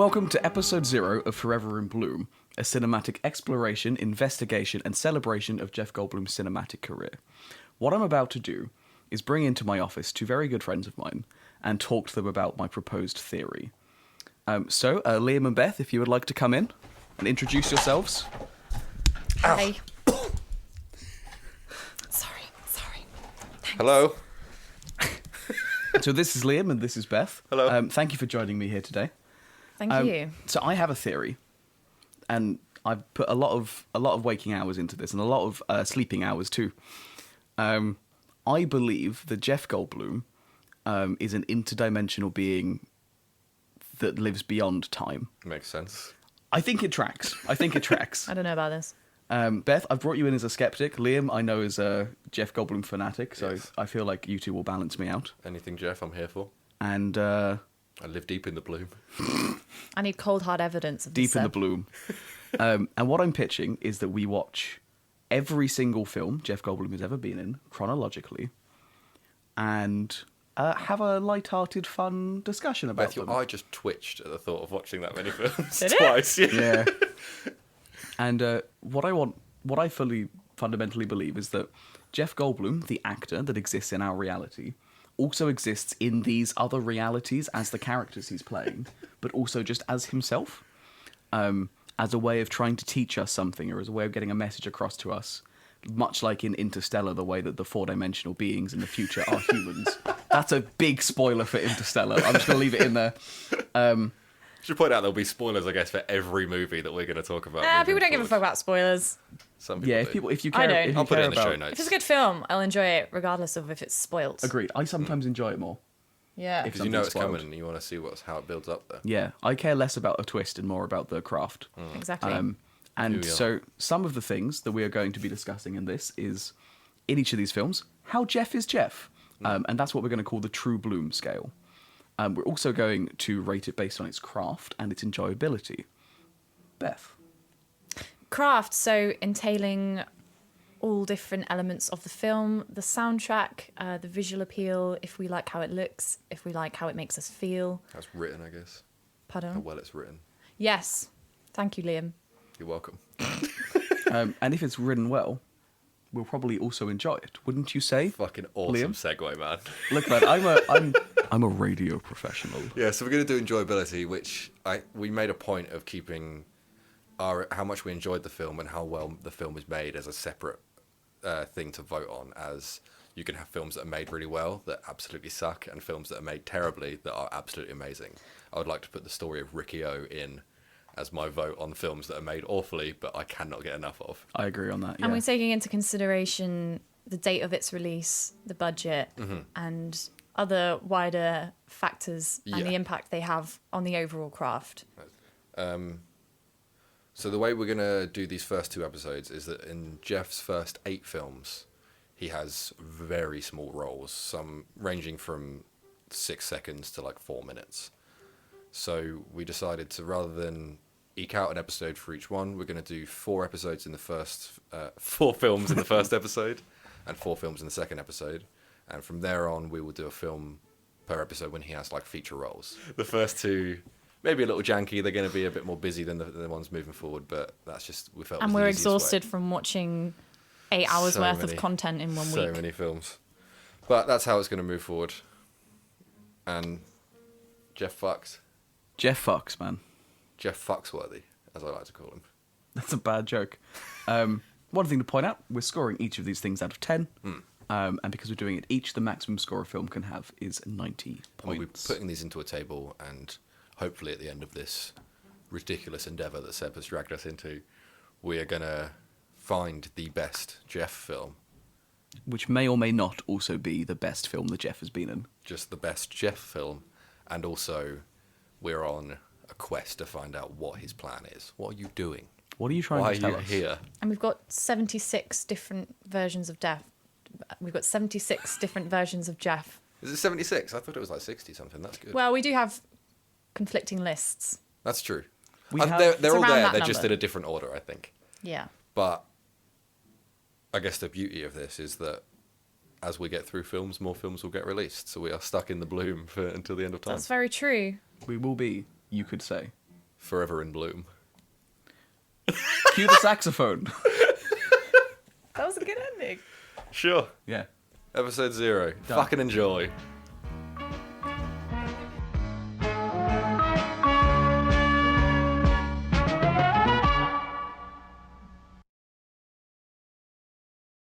welcome to episode 0 of Forever in Bloom, a cinematic exploration, investigation, and celebration of Jeff Goldblum's cinematic career. What I'm about to do is bring into my office two very good friends of mine and talk to them about my proposed theory. So, Liam and Beth, if you would like to come in and introduce yourselves. Hey. Sorry. Thanks. Hello. So this is Liam and this is Beth. Hello. Thank you for joining me here today. Thank you. So I have a theory, and I've put a lot of waking hours into this, and a lot of sleeping hours too. I believe that Jeff Goldblum is an interdimensional being that lives beyond time. Makes sense. I think it tracks. I don't know about this. Beth, I've brought you in as a skeptic. Liam, I know, is a Jeff Goldblum fanatic, so Yes. I feel like you two will balance me out. Anything, Jeff, I'm here for. And I live deep in the bloom. I need cold hard evidence of this. deep in the bloom. And what I'm pitching is that we watch every single film Jeff Goldblum has ever been in, chronologically, and have a light-hearted, fun discussion about Beth, your them. eye just twitched at the thought of watching that many films Did it? twice. Yeah. And what I fundamentally believe is that Jeff Goldblum, the actor that exists in our reality, also exists in these other realities as the characters he's playing, but also just as himself, as a way of trying to teach us something, or as a way of getting a message across to us, much like in Interstellar, the way that the four-dimensional beings in the future are humans. That's a big spoiler for Interstellar. I'm just going to leave it in there. Should point out there'll be spoilers, I guess, for every movie that we're going to talk about. People moving don't give a fuck forward. about spoilers. Some people Yeah, do. if you I care, don't. if you I'll put it care in the show about, notes. If it's a good film, I'll enjoy it regardless of if it's spoilt. agreed. I sometimes enjoy it more. Yeah. If Because you know it's something's spoiled. coming and you want to see how it builds up there. Yeah, I care less about a twist and more about the craft. Exactly. And Here we are. so some of the things that we are going to be discussing in this is, in each of these films, how Jeff is Jeff. And that's what we're going to call the true Bloom scale. We're also going to rate it based on its craft and its enjoyability. Beth. Craft, so entailing all different elements of the film, the soundtrack, the visual appeal, if we like how it looks, if we like how it makes us feel. How it's written, I guess. How Pardon? well it's written. Yes. Thank you, Liam. You're welcome. And if it's written well, we'll probably also enjoy it, wouldn't you say? Fucking awesome Liam? segue, man. Look, man, I'm a radio professional. Yeah, so we're going to do enjoyability, which we made a point of keeping how much we enjoyed the film and how well the film is made as a separate thing to vote on, as you can have films that are made really well that absolutely suck and films that are made terribly that are absolutely amazing. I would like to put the story of Ricky O in as my vote on films that are made awfully but I cannot get enough of. I agree on that, yeah. And we're taking into consideration the date of its release, the budget, and other wider factors and the Yeah. impact they have on the overall craft. So the way we're going to do these first two episodes is that in Jeff's first 8 films, he has very small roles, some ranging from 6 seconds to like 4 minutes. So we decided to, rather than eke out an episode for each one, we're going to do 4 episodes in the first, 4 films in the first episode, and 4 films in the second episode. And from there on, we will do a film per episode when he has like feature roles. The first 2, maybe a little janky. They're going to be a bit more busy than the ones moving forward, but that's just, we felt. And was the we're easiest way. exhausted from watching 8 hours So worth many- of content in one So week. many films. But that's how it's going to move forward. And Jeff fucks. Jeff fucks, man. Jeff Fucksworthy, as I like to call him. That's a bad joke. One thing to point out, we're scoring each of these things out of 10. And because we're doing it each, the maximum score a film can have is 90 We'll be points. putting these into a table, and hopefully at the end of this ridiculous endeavour that Seb has dragged us into, we are going to find the best Jeff film. Which may or may not also be the best film that Jeff has been in. Just the best Jeff film. And also, we're on a quest to find out what his plan is. What are you doing? What are you trying Why to are tell you us? here? And we've got 76 different versions of Jeff. We've got 76 different versions of Jeff. Is it 76? I thought it was like 60 something. That's good. Well, we do have conflicting lists. That's true. We And have- they're It's all around there. that They're just number. in a different order, I think. Yeah. But I guess the beauty of this is that as we get through films, more films will get released. So we are stuck in the bloom until the end of time. That's very true. We will be, you could say. Forever in Bloom. Cue the saxophone. That was a good ending. Sure. Yeah. Episode 0. Done. Fucking enjoy.